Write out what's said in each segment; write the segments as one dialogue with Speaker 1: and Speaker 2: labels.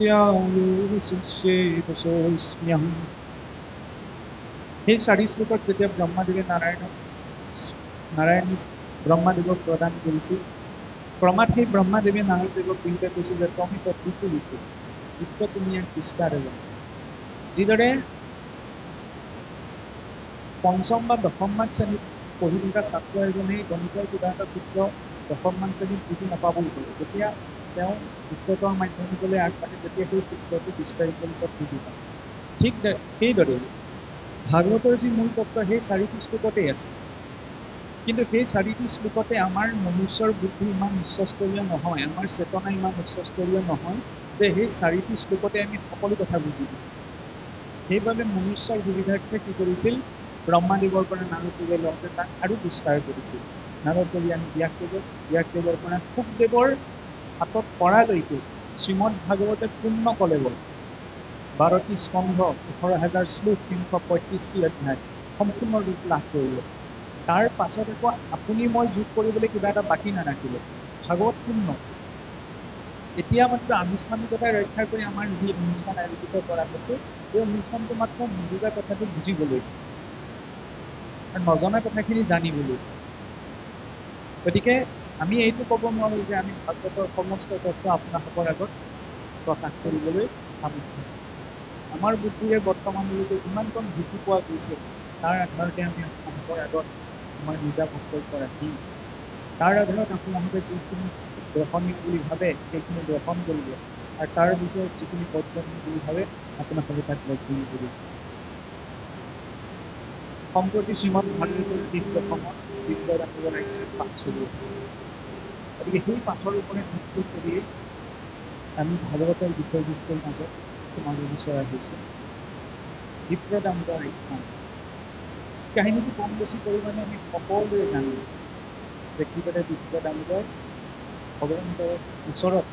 Speaker 1: সেই 4 শ্লোকত যেতিয়া ব্ৰহ্মাদেৱে নাৰায়ণ ব্ৰহ্মাদেৱক প্ৰদান কৰিছিল, ক্ৰমাৎ সেই ব্ৰহ্মাদেৱে নাৰদদেৱক দুয়োটা কৈছিল যে তুমি পদ্ধতি লিখো, লিখো তুমি এক বিস্তাৰ হ'ব। যিদৰে পঞ্চম বা দশমমান শ্ৰেণীত পঢ়ি থকা ছাত্ৰ এজনে গণিতৰ কিবা এটা সূত্ৰ দশমমান শ্ৰেণীত বুজি নাপাবও পাৰে। যেতিয়া তেওঁ উচ্চতৰ মাধ্যমিকলৈ আগবাঢ়ে তেতিয়া সেই সূত্ৰটো বিস্তাৰিত ৰূপত বুজি পায়। ঠিক সেইদৰে ভাগৱতৰ যি মূল তত্ত্ব সেই 4টি শ্লোকতেই আছে, কিন্তু সেই 4টি শ্লোকতে আমাৰ মনুষ্যৰ বুদ্ধি ইমান উচ্চস্তৰীয় নহয়, আমাৰ চেতনা ইমান উচ্চস্তৰীয় নহয় যে সেই 4টি শ্লোকতে আমি সকলো কথা বুজি পাওঁ। সেইবাবে মনুষ্যৰ সুবিধাৰ্থে কি কৰিছিল, ব্ৰহ্মাদেৱৰ পৰা নাৰদদেৱে লওঁতে তাক আৰু বিস্তাৰ কৰিছিল। নাৰদদেৱে আনি ব্যাসদেৱৰ পৰা শুকদেৱৰ হাতত পৰালৈকে শ্ৰীমদ ভাগৱতে পূৰ্ণ কলেবৰ 12টি স্কন্ধ, 18,000 শ্লোক, 335টি অধ্যায় সম্পূৰ্ণ ৰূপ লাভ কৰিলে। তাৰ পাছত আকৌ আপুনি মই যোগ কৰিবলৈ কিবা এটা বাকী নাৰাখিলে, ভাগৱত পূৰ্ণ। এতিয়া মাত্ৰ আনুষ্ঠানিকতাই ৰক্ষা কৰি আমাৰ যি অনুষ্ঠান আয়োজিত কৰা হৈছে, এই অনুষ্ঠানটো মাত্ৰ নুবুজা কথাটো বুজিবলৈ আৰু নজনা কথাখিনি জানিবলৈ। গতিকে আমি এইটো ক'ব নোৱাৰোঁ যে আমি ভাগৱতৰ সমস্ত তথ্য আপোনালোকৰ আগত প্ৰকাশ কৰিবলৈ সামৰ্থ্য। আমাৰ বুদ্ধিৰে বৰ্তমানলৈকে যিমানকণ ঢুকি পোৱা গৈছে তাৰ আধাৰতে আমি আপোনালোকৰ আগত আমাৰ নিজা বক্তব্য ৰাখিম। তাৰ আধাৰত আপোনালোকে যিখিনি গ্ৰহণীয় বুলি ভাবে সেইখিনি গ্ৰহণ কৰিব, আৰু তাৰ পিছত যিখিনি বৰ্জনীয় বুলি ভাবে আপোনালোকে তাক বৰ্জন কৰিব। সম্প্ৰতি শ্ৰীমদ ভাগৱতৰ 'দশমত বিপ্ৰদানন্দ ৰাজ্যত পাঠ চলি আছে। গতিকে সেই পাঠৰ ওপৰত ভিত্তি কৰিয়েই আমি ভাগৱতৰ বিষয়বস্তুৰ মাজত সোমাব বিচৰা হৈছে বিপ্ৰদানন্দ আখ্যান। কাহিনীটো কম বেছি পৰিমাণে আমি সকলোৱে জানো যে কিদৰে বিপ্ৰদানন্দই ভগৱন্তৰ ওচৰত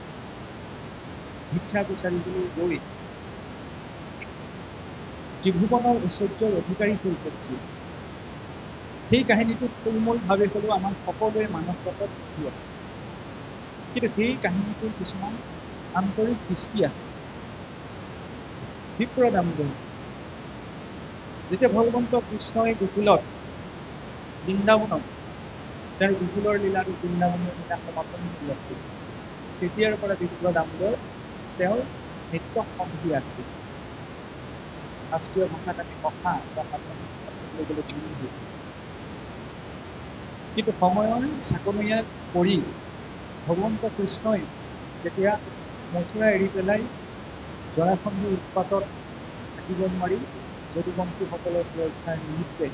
Speaker 1: ভিক্ষা বিচাৰিবলৈ গৈ ত্ৰিভুৱনৰ ঐশ্বৰ্যৰ অধিকাৰী হৈ পৰিছিল। সেই কাহিনীটো থুলমূলভাৱে হ'লেও আমাৰ সকলোৱে মানসগত বুদ্ধি আছে, কিন্তু সেই কাহিনীটোৰ কিছুমান আন্তৰিক দৃষ্টি আছে। বিপ্ৰদানন্দ যেতিয়া ভগৱন্ত কৃষ্ণই গোকুলত বৃন্দাবনত তেওঁৰ গোকুলৰ লীলা আৰু বৃন্দাবনৰ লীলা সমাপন কৰি আছিল, তেতিয়াৰ পৰা বিপ্ৰদানন্দৰ তেওঁৰ নিত্য সংগী আছিল। শাস্ত্ৰীয় ভাষাত আমি সখা বা ক'বলৈ গ'লে বন্ধু। কিন্তু সময়ৰ চাকনৈয়াত পৰি ভগৱন্ত কৃষ্ণই যেতিয়া মথুৰা এৰি পেলাই জৰাসন্ধৰ উৎপাতত থাকিব নোৱাৰি যদুবংশীসকলৰ সুৰক্ষাৰ নিমিত্তে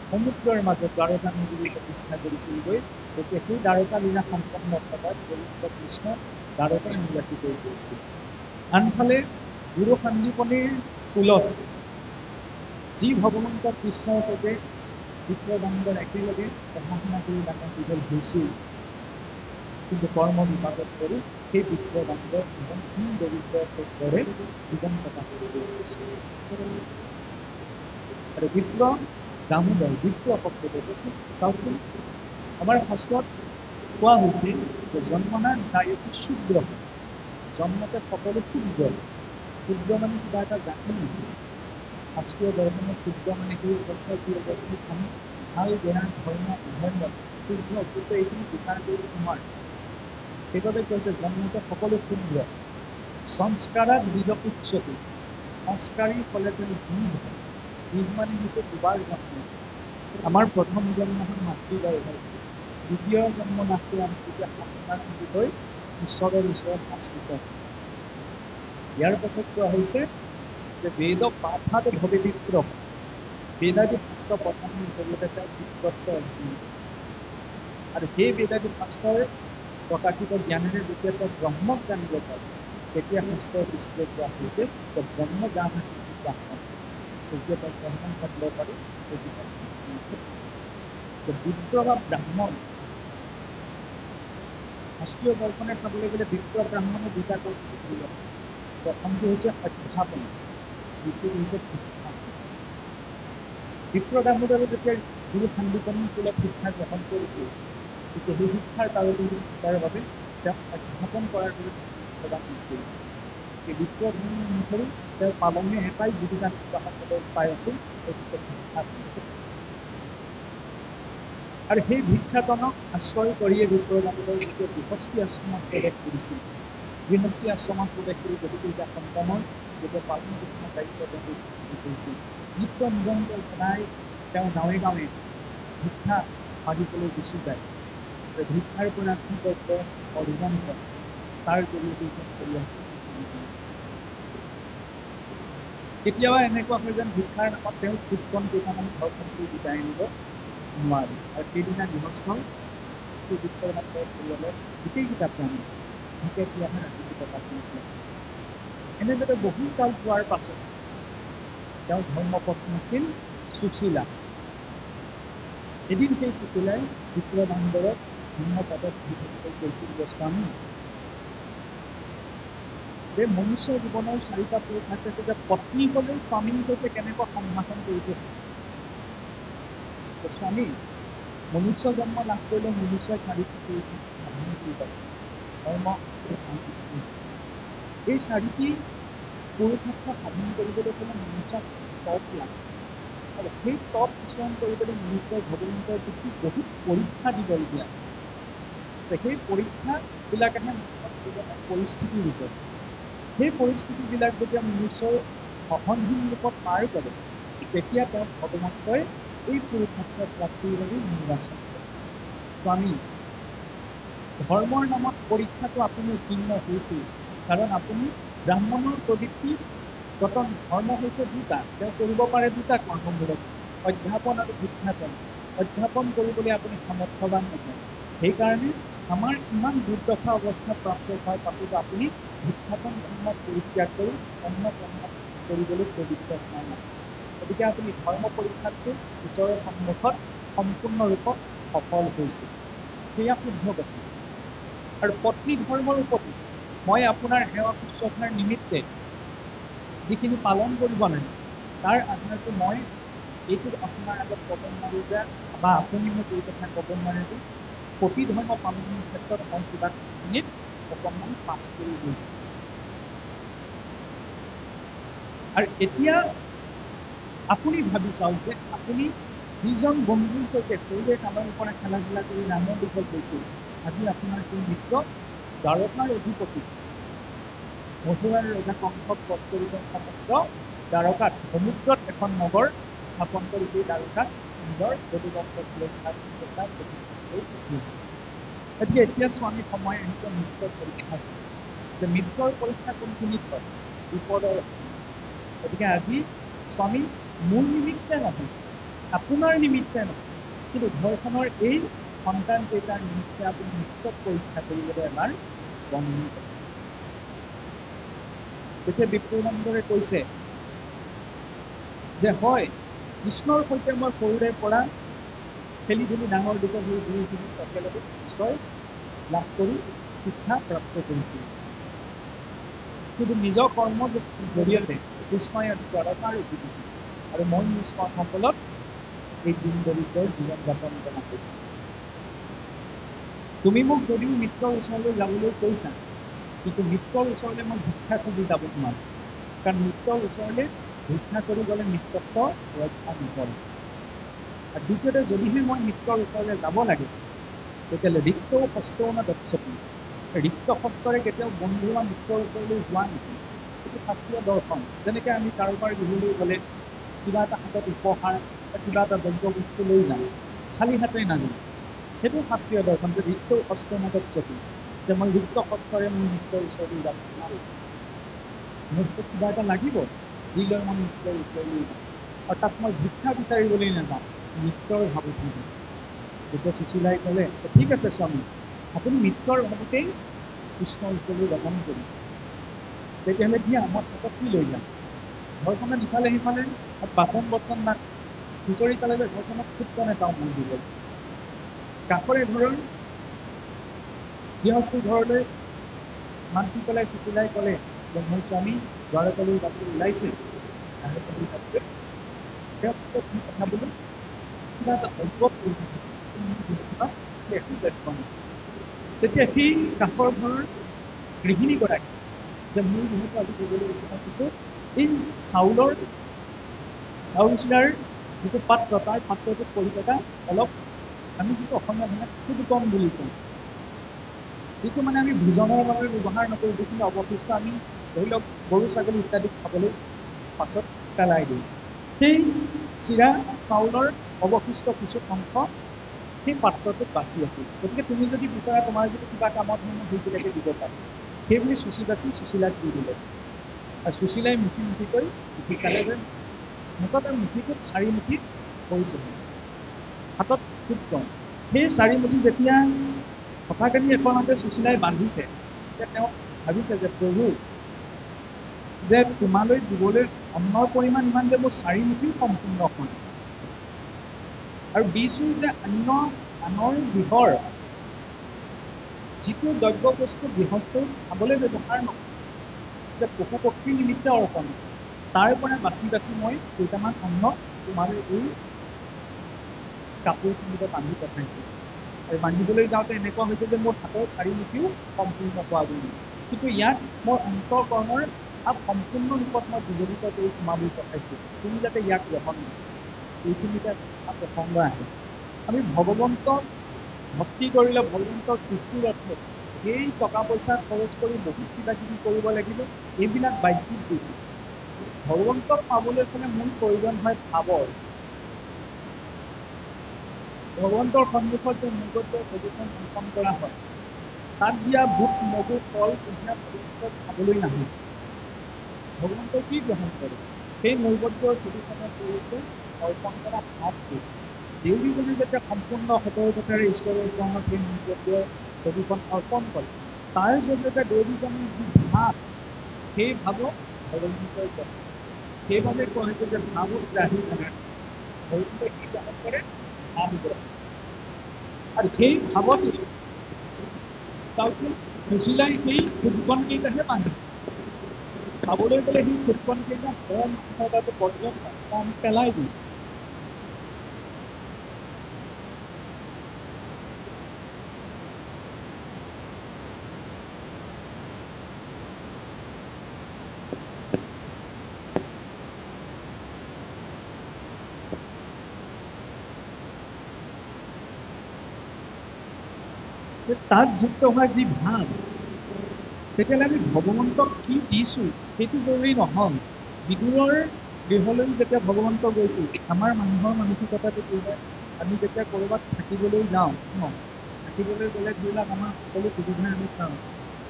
Speaker 1: সমুদ্ৰৰ মাজত দ্বাৰকা নদীলৈ প্ৰতিষ্ঠা কৰিছিলগৈ, তেতিয়া সেই দ্বাৰকা লীলা সম্পন্ন কৰাত ভগৱন্ত কৃষ্ণ দ্বাৰকাৰ নিবাসী হৈ পৰিছিল। আনফালে গুৰু সন্দীপনীৰ কুলত যি ভগৱন্ত কৃষ্ণৰ সৈতে বিপ্ৰদানন্দৰ একেলগে পঢ়া শুনা কৰি ডাঙৰ দীঘল হৈছিল, কিন্তু কৰ্ম বিভাগত পৰি সেই বিপ্ৰদানন্দ এজন হীন দৰিদ্ৰৰ দৰে জীৱন কটাব লগা হৈছিল। আৰু বিপ্ৰ দামোদৰ বিপ্ৰ শব্দটো চাওকচোন, আমাৰ শাস্ত্ৰত কোৱা হৈছিল যে জন্মনা জায়তে শূদ্ৰ, জন্মতে সকলো ক্ষুদ্ৰ। ক্ষুদ্ৰ মানে কিবা এটা জাতি নহয়। শাস্ত্ৰীয় দৰ্শনত ক্ষুদ্ৰ মানে সেই অৱস্থা যি অৱস্থাত আমি ভাল বেয়া ধৰ্ম অধৰ্ম শুদ্ধ অশুদ্ধ এইখিনি বিচাৰ কৰিব নোৱাৰোঁ। সেইবাবে কৈছে জন্মতে সকলো ক্ষুদ্ৰ। সংস্কাৰাত বীজপুচ্ছতে, সংস্কাৰী ফলে তেওঁ বীজ হয়। বীজ মানে হৈছে দুবাৰ জন্ম। আমাৰ প্ৰথম জন্ম হ'ল মাতৃগৰ্ভত, দ্বিতীয় জন্ম লাভ কৰি আমি যেতিয়া সংস্কাৰমুখী হৈ ঈশ্বৰৰ ওচৰত আশ্ৰিত হওঁ। ইয়াৰ পাছত কোৱা হৈছে যে বেদ পাঠাত ভৱে বিপ্ৰ, বেদাদি শাস্ত্ৰ পঠনৰ জৰিয়তে তেওঁ বিপ্ৰত্ব অধ্যয়ন কৰে। আৰু সেই বেদাদি শাস্ত্ৰৰ প্ৰকাশিত জ্ঞানেৰে যেতিয়া তেওঁ ব্ৰহ্মক জানিব পাৰে, তেতিয়া শাস্ত্ৰৰ দৃষ্টিৰে কোৱা হৈছে যে ব্ৰহ্ম জ্ঞান ব্ৰাহ্মণ, তেতিয়া তেওঁ ব্ৰহ্মক জানিব পাৰে। বিপ্ৰ বা ব্ৰাহ্মণ শাস্ত্ৰীয় দৰ্শনে চাবলৈ গ'লে বিপ্ৰ ব্ৰাহ্মণে দুটা কৰ্ম কৰিব লাগে। প্ৰথমটো হৈছে অধ্যাপন, দ্বিতীয়টো হৈছে শিক্ষা। বিপ্ৰ দামোদৰে যেতিয়া গুৰু সন্দীপনীৰ কুলত শিক্ষা গ্ৰহণ কৰিছিল, তেতিয়া সেই শিক্ষাৰ তাৰ বাবে তেওঁক অধ্যাপন কৰাৰ বাবে প্ৰদান হৈছিল। এই বিপ্ৰ ধৰ্ম অনুসৰি তেওঁৰ পালনে এটাই জীৱিকা নিৰ্বাহ কৰিবলৈ উপায় আছিল, সেইটো হৈছে ভিক্ষা। আৰু সেই ভিক্ষাটনক আশ্ৰয় কৰিয়ে বিপ্ৰ দামোদৰ যেতিয়া গৃহস্থী আশ্ৰমত প্ৰৱেশ কৰিছিল, গৃহস্থী আশ্ৰমত প্ৰৱেশ কৰি বহুকেইটা সন্তানৰ যেতিয়া পালন পোষণৰ দায়িত্ব তেওঁ গ্ৰহণ কৰিছিল, নিত্য নিৰন্তৰ সদায় তেওঁ গাঁৱে গাঁৱে ভিক্ষা মাগিবলৈ গুচি যায়। ভিক্ষাৰ পৰা যি দ্ৰব্য অৰ্জন কৰে তাৰ জৰিয়তে তেওঁ পৰিয়ালটো পোহপাল কৰে। কেতিয়াবা এনেকুৱা হয় যেন ভিক্ষাৰ নামত তেওঁ কীৰ্তন কেইটামান ঘৰখন কৰি গোটাই আনিব নোৱাৰে, আৰু সেইদিনা গৃহস্থ সেই বিপ্ৰ দামোদৰ পৰিয়ালৰ গোটেইকেইটা প্ৰাণী ভোকে পিয়াহে ৰাতিটো কটাব লগীয়া হয়। এনেদৰে বহু কাল যোৱাৰ পাছত তেওঁৰ ধৰ্মপত্নী আছিল সুশীলা। এদিন সেই সুশীলাই বিপ্ৰ দামোদৰক ভিন্ন পদত বহি থাকিবলৈ কৈছিল যে, স্বামী, যে মনুষ্য জীৱনৰ 4টা পৰীক্ষা আছে, যে পত্নী হলেও স্বামীৰ সৈতে কেনেকুৱা সম্ভাষণ কৰিছে। স্বামী, মনুষ্য জন্ম লাভ কৰিলে মনুষ্যই 4টি পৰীক্ষা সাধন কৰিব পাৰে, ধৰ্ম, এই 4টি পুৰুষাৰ্থ সাধন কৰিবলৈ হ'লে মনুষ্যক তপ লাগে, আৰু সেই তপ আচৰণ কৰিবলৈ মনুষ্যই ভগৱন্তৰ দৃষ্টিত বহুত পৰীক্ষা দিবলগীয়া। সেই পৰীক্ষাবিলাকেহে মানুহক জীৱনৰ পৰিস্থিতি ৰূপত, সেই পৰিস্থিতিবিলাক যেতিয়া মনুষ্যই সহনশীল ৰূপত পাৰ কৰে, তেতিয়া তেওঁ ভগৱন্তই এই পুৰুষাৰ্থ প্ৰাপ্তিৰ বাবে নিৰ্বাচন কৰে। স্বামী, ধৰ্মৰ নামত পৰীক্ষাটো আপুনি উত্তীৰ্ণ হৈছে, কাৰণ আপুনি ব্ৰাহ্মণৰ প্ৰবৃত্তি গঠন ধৰ্ম হৈছে 2টা, তেওঁ কৰিব পাৰে 2টা কৰ্মমূলক, অধ্যাপন আৰু ভিক্ষাটন। অধ্যাপন কৰিবলৈ আপুনি সামৰ্থ্যৱান নহয়, সেইকাৰণে আমাৰ ইমান দুৰ্দশা অৱস্থা প্ৰাপ্ত হোৱাৰ পাছতো আপুনি ভিক্ষাটন ধৰ্ম পৰিত্যাগ কৰি অন্য কৰ্ম কৰিবলৈ প্ৰবৃত্ত হোৱা নাই। গতিকে আপুনি ধৰ্ম পৰীক্ষাতটো ঈশ্বৰৰ সন্মুখত সম্পূৰ্ণৰূপত সফল হৈছে, সেয়া শুদ্ধ কথা। আৰু পত্নী ধৰ্মৰ ওপৰতো মই আপোনাৰ সেৱা শুশ্ৰূষাৰ নিমিত্তে যিখিনি পালন কৰিব লাগে, তাৰ আধাৰটো মই এইটো আপোনাৰ আগত ক'ব নোৱাৰো যে, বা আপুনি মোক এই কথা ক'ব নোৱাৰে যে প্ৰতি ধৰ্ম পালনৰ ক্ষেত্ৰত মই কিবা খিনিত অকণমান পাছ কৰি গৈছো। আৰু এতিয়া আপুনি ভাবি চাওক যে আপুনি যিজন বন্ধুৰ সৈতে সৰুৰে কালৰ পৰা খেলা ধূলা কৰি ডাঙৰ দীঘল হৈছিল, আজি আপোনাৰ সেই মিত্ৰ দ্বাৰকাৰ অধিপতি মথুৰাৰ ৰজা কংসক বধ কৰি তেওঁ সমগ্ৰ দ্বাৰকাত সমুদ্ৰত এখন নগৰ স্থাপন কৰি সেই দ্বাৰকাত নিজৰ যদুবংশৰ সুৰক্ষাৰ ব্যৱস্থা লৈ উঠি আছে। গতিকে এতিয়া স্বামী সময় আহিছে মিত্ৰৰ পৰীক্ষা, যে মিত্ৰৰ পৰীক্ষা কোনখিনিত হয়? বিপদৰ। গতিকে আজি স্বামী মোৰ নিমিত্তে নহয়, আপোনাৰ নিমিত্তে নহয়, কিন্তু ঘৰখনৰ এই সন্তান কেইটাৰ নিমিত্তে আপুনি মিত্ৰক পৰীক্ষা কৰিবলৈ এবাৰ বন্ধ কৰে। তেতিয়া বিপ্ৰ দামোদৰে কৈছে যে, হয়, কৃষ্ণৰ সৈতে মই সৰুৰে পৰা খেলি ধূলি ডাঙৰ দীঘল হৈ গুৰুজনীক একেলগে আশ্ৰয় লাভ কৰি শিক্ষা প্ৰাপ্ত কৰিছিল, কিন্তু নিজৰ কৰ্মৰ জৰিয়তে কৃষ্ণই আজি দ্বাৰকাৰ অধিপতি, আৰু মই নিজ কৰ্মফলত এই দিন দৰিদ্ৰৰ জীৱন যাপন কৰা হৈছে। তুমি মোক যদিও মিত্ৰৰ ওচৰলৈ যাবলৈ কৈছা, কিন্তু মিত্ৰৰ ওচৰলৈ মই ভিক্ষা খুজি যাব নোৱাৰো, কাৰণ মিত্ৰৰ ওচৰলৈ ভিক্ষা কৰি গ'লে মিত্ৰত্ব ৰক্ষা নকৰে। আৰু দ্বিতীয়তে যদিহে মই মিত্ৰৰ ওচৰলৈ যাব লাগে, তেতিয়াহ'লে ৰিক্ত হস্তও ন গচ্ছতি, ৰিক্ত হস্তৰে কেতিয়াও বন্ধু বা মিত্ৰৰ ওচৰলৈ যোৱা নহয়। এইটো শাস্ত্ৰীয় দৰ্শন। যেনেকৈ আমি কাৰোবাৰ গৃহলৈ গ'লে কিবা এটা হাতত উপহাৰ বা কিবা এটা দ্ৰব্য বস্তু লৈ যাওঁ, খালী হাতে নাযাওঁ, সেইটো শাস্ত্ৰীয় দৰ্শন, যে ৰিক্ত হস্তও ন গচ্ছতি, যে মই ৰিক্ত হস্তৰে মোৰ মিত্ৰৰ ওচৰলৈ যাব নোৱাৰো, মোক কিবা এটা লাগিব যি লৈ মই মিত্ৰৰ ওচৰলৈ যাওঁ, অৰ্থাৎ মই ভিক্ষা বিচাৰিবলৈ নাযাওঁ, মিত্ৰৰ ভাৱত নাযাওঁ। তেতিয়া সুশীলাই ক'লে, ঠিক আছে স্বামী, আপুনি মিত্ৰৰ ভাৱতেই কৃষ্ণৰ ওচৰলৈ গমন কৰিম, তেতিয়াহ'লে দিয়া মই হাতত কি লৈ যাম? ঘৰখনত ইফালে সিফালে বাচন বৰ্তন না খুচৰি চালে ঘৰখনত কীৰ্তন এটাও মই দিব। কাষৰে ঘৰৰ গৃহস্থী ঘৰলৈ মাতি পেলাই সুশীলাই ক'লে যে, মোৰ স্বামী দ্বাৰকালৈ যাবলৈ ওলাইছে, দ্বাৰকালৈ যাবলৈ তেওঁ কি কথা বোলো কিবা এটা অদ্ভুত কৰি থাকিছে, একো তথ্য নাই। তেতিয়া সেই কাষৰ ঘৰৰ গৃহিণীগৰাকী যে মোৰ যিহেতু আজি দিবলৈ উদ্যম কিন্তু এই চাউল চিৰাৰ যিটো পাত্ৰ তাৰ পাত্ৰটোত পৰি থকা অলপ আমি যিটো অসমীয়া ভাষাত খুদকম বুলি কওঁ, যিটো মানে আমি ভোজনৰ বাবে ব্যৱহাৰ নকৰোঁ, যিখিনি অৱশিষ্ট আমি ধৰি লওক গৰু ছাগলী ইত্যাদি খাবলৈ পাছত পেলাই দিওঁ, সেই চিৰা চাউলৰ অৱশিষ্ট কিছু অংশ সেই পাত্ৰটোত বাচি আছিল। গতিকে তুমি যদি বিচাৰা তোমাৰ যদি কিবা কামত মানে সেইবিলাকে দিব পাৰা, সেইবুলি চুচি বাচি সুশীলাক দি দিলে। আৰু সুশীলাই মুঠি মুঠিকৈ মুঠি চালে যে মুঠতে মুঠিটোত 4 মুঠি পৰিছে, হাতত খুব কম। সেই 4 মুঠি যেতিয়া কথাকানি এখনতে সুশীলাই বান্ধিছে, তেতিয়া তেওঁ ভাবিছে যে প্ৰভু, যে তোমালৈ দিবলৈ অন্নৰ পৰিমাণ ইমান যে মোৰ 4 মুঠিও সম্পূৰ্ণ হয়, আৰু দিছোঁ যে আনৰ গৃহৰ যিটো দ্ৰব্য বস্তু গৃহস্থই খাবলৈ ব্যৱহাৰ নহয়, যে পশু পক্ষীৰ নিমিত্তে অৰ্পণ, তাৰ পৰা বাছি বাছি মই কেইটামান অন্ন তোমালৈ এই কাপোৰখিনিতে বান্ধি পঠাইছোঁ। আৰু বান্ধিবলৈ যাওঁতে এনেকুৱা হৈছে যে মোৰ হাতৰ 4 মুঠিও সম্পূৰ্ণ হোৱা বুলি, কিন্তু ইয়াত মোৰ অন্তঃকৰণৰ ভাৱ সম্পূৰ্ণ ৰূপত মই বিজড়িত কৰি তোমালৈ পঠাইছোঁ, তুমি যাতে ইয়াক গ্ৰহণ কৰা। এইখিনিতে এটা প্ৰসংগ আহে। আমি ভগৱন্তক ভক্তি কৰিলে ভগৱন্তক সৃষ্টিৰ অৰ্থে সেই টকা পইচা খৰচ কৰি বহুত কিবা কিবি কৰিব লাগিব, এইবিলাক বাহ্যিক দিশ। ভগৱন্তক পাবলৈ হ'লে মূল প্ৰয়োজন হয় ভাৱৰ। ভগৱন্তৰ সন্মুখত যে নৈবেদ্য প্ৰদূষণ অৰ্পণ কৰা হয়, তাত দিয়া বুট মগু কল কুঁহিয়াৰ ভগৱন্তক খাবলৈ নাহে। ভগৱন্তই কি গ্ৰহণ কৰে? সেই নৈবেদ্যৰ প্ৰদূষণৰ জৰিয়তে অৰ্পণ কৰা ভাৱটো। দেউৰীজনে যেতিয়া সম্পূৰ্ণ সতৰ্কতাৰে ঈশ্বৰৰ চৰণত সেই নৈবেদ্যৰ প্ৰদূষণ অৰ্পণ কৰে, তাৰ জৰিয়তে দেউৰীজনৰ যি ভাৱ, সেই ভাৱক ভগৱন্তই গ্ৰহণ কৰে। সেইবাবে কোৱা হৈছে যে ভাৱত ৰাহি পদাৰ্থ। ভগৱন্তই কি গ্ৰহণ কৰে? ভাৱ গ্ৰহণ। আৰু সেই ভাৱত চাওকচোন, সুশীলাই সেই খুদকণ কেইটাহে বান্ধে। চাবলৈ গ'লে সেই খুদকণ কেইটা ঘৰৰ মানুহৰ বাবে বৰ্জন হয়, আমি পেলাই দিওঁ। তাত যুক্ত হোৱা যি ভাৱ, তেতিয়াহ'লে আমি ভগৱন্তক কি দিছোঁ সেইটো জৰুৰী নহয়। বিদুৰৰ গৃহলৈ যেতিয়া ভগৱন্ত গৈছিল, আমাৰ মানুহৰ মানসিকতাটো কি হয়, আমি যেতিয়া ক'ৰবাত থাকিবলৈ যাওঁ ন, থাকিবলৈ গ'লে ধৰি লওক আমাৰ সকলো সুবিধা আমি চাওঁ,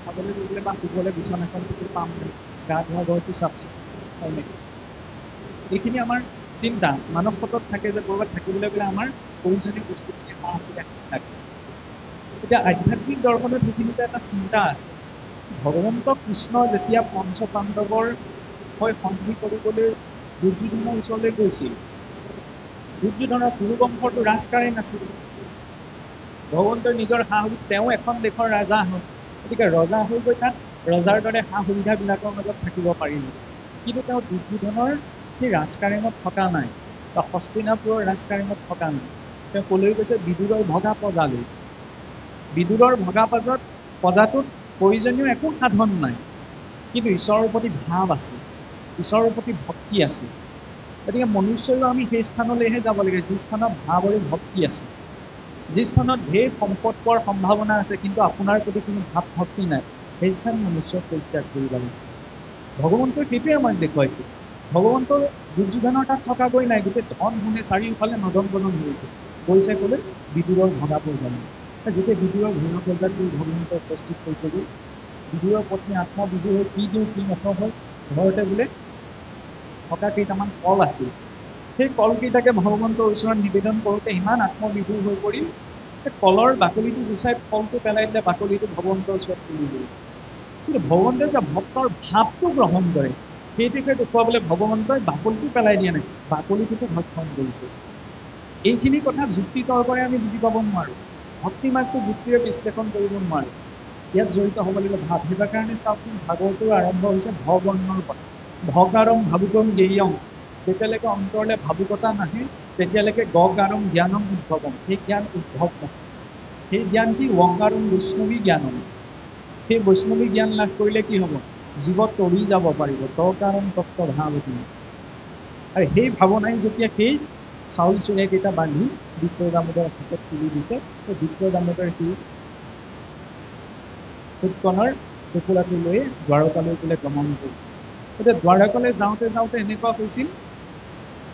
Speaker 1: খাবলৈ গ'লে বা শুবলৈ বিচনাখন পাম নাই, গা ধোৱা ঘৰটো চাফ চিকুণ হয় নেকি, এইখিনি আমাৰ চিন্তা মানৱ পটত থাকে যে ক'ৰবাত থাকিবলৈ গ'লে আমাৰ প্ৰয়োজনীয় বস্তুখিনি সা সুবিধা থাকে। এতিয়া আধ্যাত্মিক দৰ্শনত সেইখিনিতে এটা চিন্তা আছে। ভগৱন্ত কৃষ্ণ যেতিয়া পঞ্চ পাণ্ডৱৰ হৈ সন্ধি কৰিবলৈ দুৰ্যোধনৰ ওচৰলৈ গৈছিল, দুৰ্যোধনৰ কুৰুবংশটো ৰাজকাৰে নাছিল। ভগৱন্তৰ নিজৰ সা সুবিধা, তেওঁ এখন দেশৰ ৰাজা হয়, গতিকে ৰজা হৈ গৈ তাত ৰজাৰ দৰে সা সুবিধাবিলাকৰ মাজত থাকিব পাৰিলে, কিন্তু তেওঁ দুৰ্যোধনৰ সেই ৰাজকাৰেঙত থকা নাই, বা হস্তিনাপুৰৰ ৰাজকাৰেঙত থকা নাই। তেওঁ ক'লৈ গৈছে? বিদুৰৰ ভগা প্ৰজালৈ। বিদুৰৰ ভগা প্ৰজাটোত প্ৰয়োজনীয় একো সাধন নাই, কিন্তু ঈশ্বৰৰ প্ৰতি ভাৱ আছে, ঈশ্বৰৰ প্ৰতি ভক্তি আছে। গতিকে মনুষ্যও আমি সেই স্থানলৈহে যাব লাগে যি স্থানত ভাৱ আৰু ভক্তি আছে, যি স্থানত ঢেৰ সম্পদ পোৱাৰ সম্ভাৱনা আছে কিন্তু আপোনাৰ প্ৰতি কোনো ভাৱ ভক্তি নাই, সেই স্থান মনুষ্যক পৰিত্যাগ কৰিব লাগে। ভগৱন্তই সেইটোৱে আমাক দেখুৱাইছে। ভগৱন্তৰ দুৰ্যোধনৰ তাত থকাগৈ নাই, গোটেই ধন গুণে চাৰিওফালে নদন বদন হৈছে, গৈছে ক'লে? বিদুৰৰ ভগা প্ৰজালৈ। যেতিয়া বিদুৰৰ ভগা প্ৰজাটো ভগৱন্তই উপস্থিত হৈছেগৈ, বিদুৰৰ পত্নী আত্মবিদু হৈ কি দিওঁ কি নথওঁ, ঘৰতে বোলে থকা কেইটামান কল আছিল, সেই কলকেইটাকে ভগৱন্তৰ ওচৰত নিবেদন কৰোঁতে ইমান আত্মবিদুৰ হৈ পৰিল, কলৰ বাকলিটো গুচাই ফলটো পেলাই দিলে, বাকলিটো ভগৱন্তৰ ওচৰত তুলি দিলে। কিন্তু ভগৱন্তই যে ভক্তৰ ভাৱটো গ্ৰহণ কৰে, সেইটোকে দেখুৱাবলৈ ভগৱন্তই বাকলিটো পেলাই দিয়া নাই, বাকলিটোতো ভক্ষণ কৰিছে। এইখিনি কথা যুক্তি তৰ্কৰে আমি বুজি পাব নোৱাৰোঁ, ভক্তি মাৰ্গটো যুক্তিৰে বিশ্লেষণ কৰিব নোৱাৰোঁ। ইয়াত জড়িত হ'ব লাগিব ভাৱ। সেইবাৰ কাৰণে চাওকচোন, ভাগৱতৰ আৰম্ভ হৈছে ভবৰ্ণৰ কথা। ভকাৰম ভাবুকম জ্ঞেয়ম, যেতিয়ালৈকে অন্তৰলৈ ভাবুকতা নাহে তেতিয়ালৈকে গকাৰম জ্ঞানম উদ্ভৱম, সেই জ্ঞান উদ্ভৱ নহয়। সেই জ্ঞান কি? ৱকাৰম বৈষ্ণৱী জ্ঞানম। সেই বৈষ্ণৱী জ্ঞান লাভ কৰিলে কি হ'ব? জীৱ তৰি যাব পাৰিব তকাৰণ তত্ত্ব ভাৱতি। আৰু সেই ভাৱনাই যেতিয়া সেই চাউল চুঙাকেইটা বান্ধি বিপ্ৰ দামোদৰ হাতত তুলি দিছে, সেই বিপ্ৰ দামোদৰ সেই ফুটকণৰ টোপোলাটো লৈ দ্বাৰকালৈ বোলে গমন কৰিছে। এতিয়া দ্বাৰকালৈ যাওঁতে যাওঁতে এনেকুৱা হৈছিল,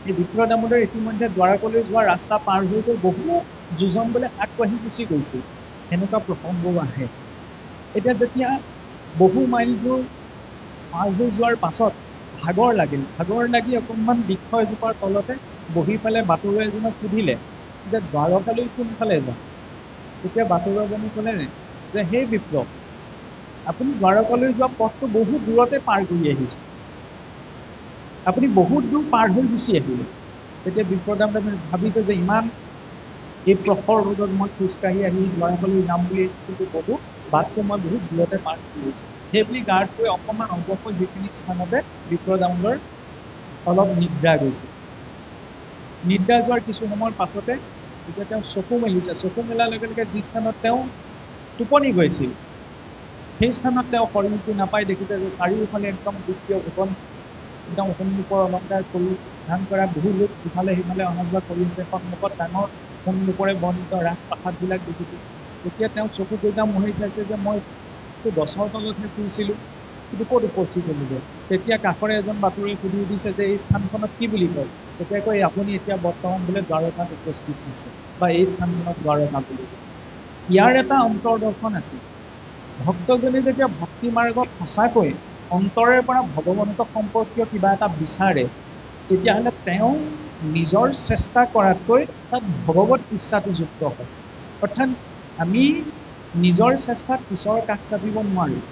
Speaker 1: এই বিপ্ৰ দামোদৰ ইতিমধ্যে দ্বাৰকালৈ যোৱা ৰাস্তা পাৰ হৈ গৈ বহু যোজন বোলে আগবাঢ়ি গুচি গৈছিল। এনেকুৱা প্ৰসংগও আহে। এতিয়া যেতিয়া বহু মাইলবোৰ পাৰ হৈ যোৱাৰ পাছত ভাগৰ লাগিল, ভাগৰ লাগি অকণমান বৃক্ষ এজোপাৰ তলতে বহি পেলাই বাটৰুৱা এজনক সুধিলে যে দ্বাৰকালৈ কোনফালে যাম। তেতিয়া বাটৰুৱাজনে ক'লে যে সেই বিপ্ৰ, আপুনি দ্বাৰকালৈ যোৱা পথটো বহুত দূৰতে পাৰ কৰি আহিছে, আপুনি বহুত দূৰ পাৰ হৈ গুচি আহিলে। তেতিয়া বিপ্ৰদামে ভাবিছে যে ইমান এই প্ৰখৰ ৰ'দত মই খোজকাঢ়ি আহি দ্বাৰকালৈ যাম বুলি, কিন্তু বহুত বাটটো মই বহুত দূৰতে পাৰ কৰি আহিছোঁ। সেই বুলি গাৰ্ড কৰি অকণমান অৱসৰ সেইখিনি স্থানতে বিপ্ৰদামৰ অলপ নিদ্ৰা গৈছে। নিদ্ৰা যোৱাৰ কিছু সময়ৰ পাছতে যেতিয়া তেওঁ চকু মেলিছে, চকু মেলাৰ লগে লগে যি স্থানত তেওঁ টোপনি গৈছিল, সেই স্থানত তেওঁ শৰীৰটো নাপাই দেখিছে যে চাৰিওফালে একদম গোপ্য গোপন, একদম সন্মুখৰ অলংকাৰ পৰিধান কৰা বহু লোক ইফালে সিফালে অহা যোৱা কৰি আছে। সন্মুখত ডাঙৰ সন্মুখৰে বৰ্ণিত ৰাজপ্ৰাসাদবিলাক দেখিছে। তেতিয়া তেওঁ চকুকেইটা মোহাৰি চাইছে যে মই গছৰ তলতহে শুইছিলোঁ, কিন্তু ক'ত উপস্থিত হ'লগৈ। তেতিয়া কাষৰে এজন বাতৰি সুধি সুধিছে যে এই স্থানখনত কি বুলি কয়। তেতিয়া কয় আপুনি এতিয়া বৰ্তমান বোলে দ্বাৰকাত উপস্থিত হৈছে, বা এই স্থানখনত দ্বাৰকা বুলি কয়। ইয়াৰ এটা অন্তৰ্দৰ্শন আছে। ভক্তজনে যেতিয়া ভক্তি মাৰ্গত সঁচাকৈ অন্তৰেৰে পৰা ভগৱন্ত সম্পৰ্কীয় কিবা এটা বিচাৰে, তেতিয়াহ'লে তেওঁ নিজৰ চেষ্টা কৰাতকৈ তাত ভগৱত ইচ্ছাটো যুক্ত হয়। অৰ্থাৎ আমি নিজৰ চেষ্টাত ঈশ্বৰৰ কাষ চাপিব নোৱাৰোঁ।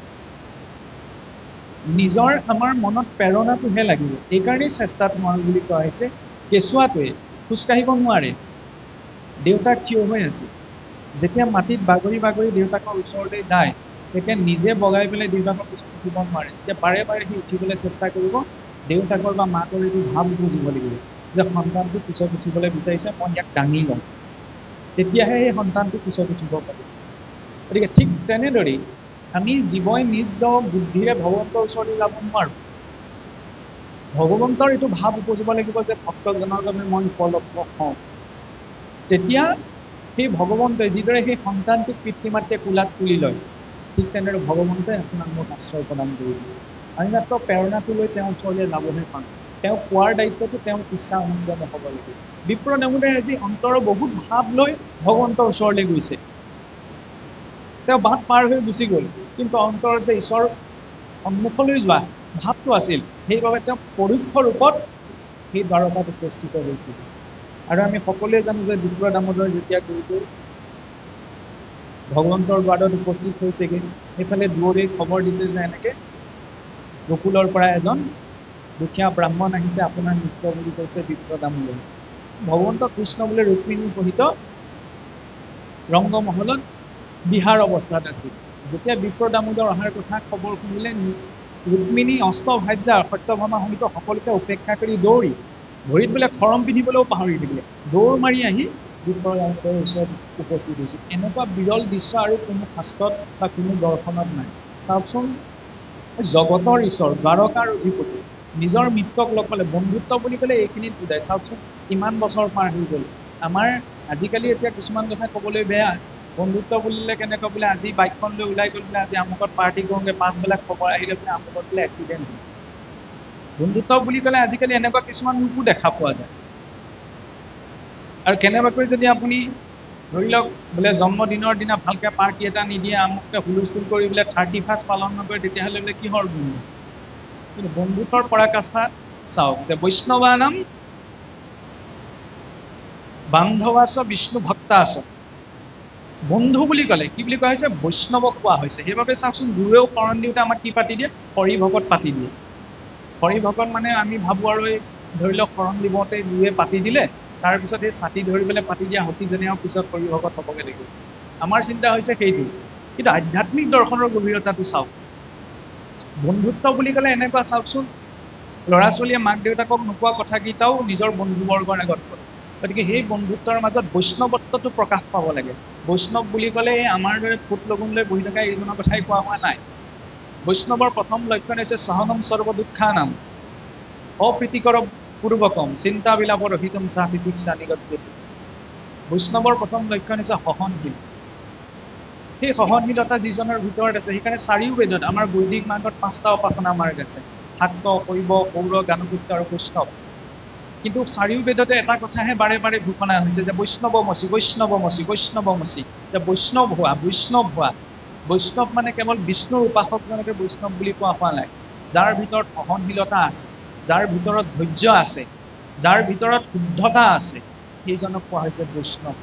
Speaker 1: নিজৰ আমাৰ মনত প্ৰেৰণাটোহে লাগিব। এইকাৰণেই চেষ্টাত নোৱাৰোঁ বুলি কোৱা হৈছে। কেঁচুৱাটোৱে খোজকাঢ়িব নোৱাৰে, দেউতাক থিয় হৈ আছে। যেতিয়া মাটিত বাগৰি বাগৰি দেউতাকৰ ওচৰলৈ যায়, তেতিয়া নিজে বগাই পেলাই দেউতাকৰ পিছত উঠিব নোৱাৰে। তেতিয়া বাৰে বাৰে সি উঠিবলৈ চেষ্টা কৰিব। দেউতাকৰ বা মাকৰ এইটো ভাৱ বুজিব লাগিব যে সন্তানটো পিছত উঠিবলৈ বিচাৰিছে, মই ইয়াক দাঙি লওঁ, তেতিয়াহে সেই সন্তানটো পিছত উঠিব পাৰিব। গতিকে ঠিক তেনেদৰেই আমি জীৱই নিজ বুদ্ধিৰে ভগৱন্তৰ ওচৰলৈ যাব নোৱাৰোঁ। ভগৱন্তৰ এইটো ভাৱ উপজিব লাগিব যে ভক্তজনৰ বাবে মই উপলব্ধ হওঁ। তেতিয়া সেই ভগৱন্তই যিদৰে সেই সন্তানটোক পিতৃ মাতৃয়ে কোলাত তুলি লয়, ঠিক তেনেদৰে ভগৱন্তই আপোনাক মোক আশ্ৰয় প্ৰদান কৰিব। আমি মাত্ৰ প্ৰেৰণাটো লৈ তেওঁৰ ওচৰলৈ যাবহে পাম। তেওঁক কোৱাৰ দায়িত্বটো তেওঁৰ ইচ্ছা অনুযায়ী হ'ব লাগিব। বিপ্ৰ দামোদৰে আজি অন্তৰৰ বহুত ভাৱ লৈ ভগৱন্তৰ ওচৰলৈ গৈছে। তেওঁ বাট পাৰ হৈ গুচি গ'ল, কিন্তু অন্তৰত যে ঈশ্বৰ সন্মুখলৈ যোৱা ভাৱটো আছিল, সেইবাবে তেওঁ পৰোক্ষ ৰূপত সেই দ্বাৰকাত উপস্থিত হৈছিল। আৰু আমি সকলোৱে জানো যে বিপ্ৰ দামোদৰ যেতিয়া গৈ গৈ ভগৱন্তৰ দ্বাৰত উপস্থিত হৈছেগৈ, সেইফালে দূৰলৈ খবৰ দিছে যে এনেকৈ গোকুলৰ পৰা এজন দুখীয়া ব্ৰাহ্মণ আহিছে, আপোনাৰ মিত্ৰ বুলি কৈছে বিপ্ৰ দামোদৰ। ভগৱন্ত কৃষ্ণ বোলে ৰুক্মিণীৰ সহিত ৰংগমহলত বিহাৰ অৱস্থাত আছিল। যেতিয়া বিপ্ৰ দামোদৰ অহাৰ কথা খবৰ শুনিলে, ৰুক্মিণী অষ্টভাৰ্যা সত্যভামা সহিত সকলোকে উপেক্ষা কৰি দৌৰি, ভৰিত বোলে খৰম পিন্ধিবলৈও পাহৰি থাকিলে, দৌৰ মাৰি আহি বিপ্ৰ দামোদৰৰ ওচৰত উপস্থিত হৈছিল। এনেকুৱা বিৰল দৃশ্য আৰু কোনো শাস্ত্ৰত বা কোনো দৰ্শনত নাই। চাওকচোন, জগতৰ ঈশ্বৰ, দ্বাৰকাৰ অধিপতি নিজৰ মিত্ৰক লগ পালে। বন্ধুত্ব বুলি ক'লে এইখিনিত বুজায়। চাওকচোন কিমান বছৰ পাৰ হৈ গ'ল। আমাৰ আজিকালি এতিয়া কিছুমান কথা ক'বলৈ বেয়া, বন্ধুত্ব বুলিলে কেনেকুৱা বোলে আজি বাইকখন লৈ ওলাই গ'ল বোলে আজি আমুকত পাৰ্টি কৰোঁগৈ, পাছবেলা খবৰ আহিলে বোলে আমুকত বোলে এক্সিডেণ্ট হ'ল। বন্ধুত্ব বুলি ক'লে আজিকালি এনেকুৱা কিছুমান ৰূপো দেখা পোৱা যায়। আৰু কেনেবাকৈ যদি আপুনি ধৰি লওক বোলে জন্মদিনৰ দিনা ভালকৈ পাৰ্টি এটা নিদিয়ে, আমুকতে হুলস্থুল কৰি বোলে 31st পালন নকৰে, তেতিয়াহ'লে বোলে কিহৰ বন্ধু। কিন্তু বন্ধুত্বৰ পৰাকাষ্ঠা চাওক যে বৈষ্ণৱানাম বান্ধৱাচ বিষ্ণু ভক্তাচ। বন্ধু বুলি ক'লে কি বুলি কোৱা হৈছে, বৈষ্ণৱক কোৱা হৈছে। সেইবাবে চাওকচোন গুৰুৱেও শৰণ দিওঁতে আমাক কি পাতি দিয়ে, হৰি ভকত পাতি দিয়ে। হৰি ভকত মানে আমি ভাবোঁ আৰু এই ধৰি লওক শৰণ দিবতে গুৰুৱে পাতি দিলে, তাৰপিছত এই ছাতি ধৰি পেলাই পাতি দিয়া সতীজনে আৰু পিছত হৰি ভকত হ'বগৈ লাগিব। আমাৰ চিন্তা হৈছে সেইটো, কিন্তু আধ্যাত্মিক দৰ্শনৰ গভীৰতাটো চাওক। বন্ধুত্ব বুলি ক'লে এনেকুৱা, চাওকচোন ল'ৰা ছোৱালীয়ে মাক দেউতাকক নোকোৱা কথাকেইটাও নিজৰ বন্ধুবৰ্গৰ আগত কয়। গতিকে সেই বন্ধুত্বৰ মাজত বৈষ্ণৱত্বটো প্ৰকাশ পাব লাগে। বৈষ্ণৱ বুলি ক'লে আমাৰ দৰে ফুট লগুণ লৈ বহি থকা এইজনৰ কথাই কোৱা হোৱা নাই। বৈষ্ণৱৰ প্ৰথম লক্ষণ হৈছে সহনম সৰ্বদুঃখানাম অপ্ৰীতিকৰ পূৰ্বকম চিন্তা বিলাপৰ ৰহিতম চাহিতিক্সা নিগদ্যতি। বৈষ্ণৱৰ প্ৰথম লক্ষণ হৈছে সহনশীল। সেই সহনশীলতা যিজনৰ ভিতৰত আছে, সেইকাৰণে চাৰিও বেদত আমাৰ বৈদিক মাৰ্গত 5টা উপাসনা মাৰ্গ আছে, শাক্ত, শৈৱ, সৌৰ, গাণপত্য আৰু বৈষ্ণৱ। কিন্তু চাৰিও বেদতে এটা কথাহে বাৰে বাৰে ঘোষণা হৈছে যে বৈষ্ণৱমসি বৈষ্ণৱমসি বৈষ্ণৱমসি, যে বৈষ্ণৱ হোৱা বৈষ্ণৱ হোৱা। বৈষ্ণৱ মানে কেৱল বিষ্ণুৰ উপাসকজনকে বৈষ্ণৱ বুলি কোৱা হোৱা নাই। যাৰ ভিতৰত সহনশীলতা আছে, যাৰ ভিতৰত ধৈৰ্য আছে, যাৰ ভিতৰত শুদ্ধতা আছে, সেইজনক কোৱা হৈছে বৈষ্ণৱ।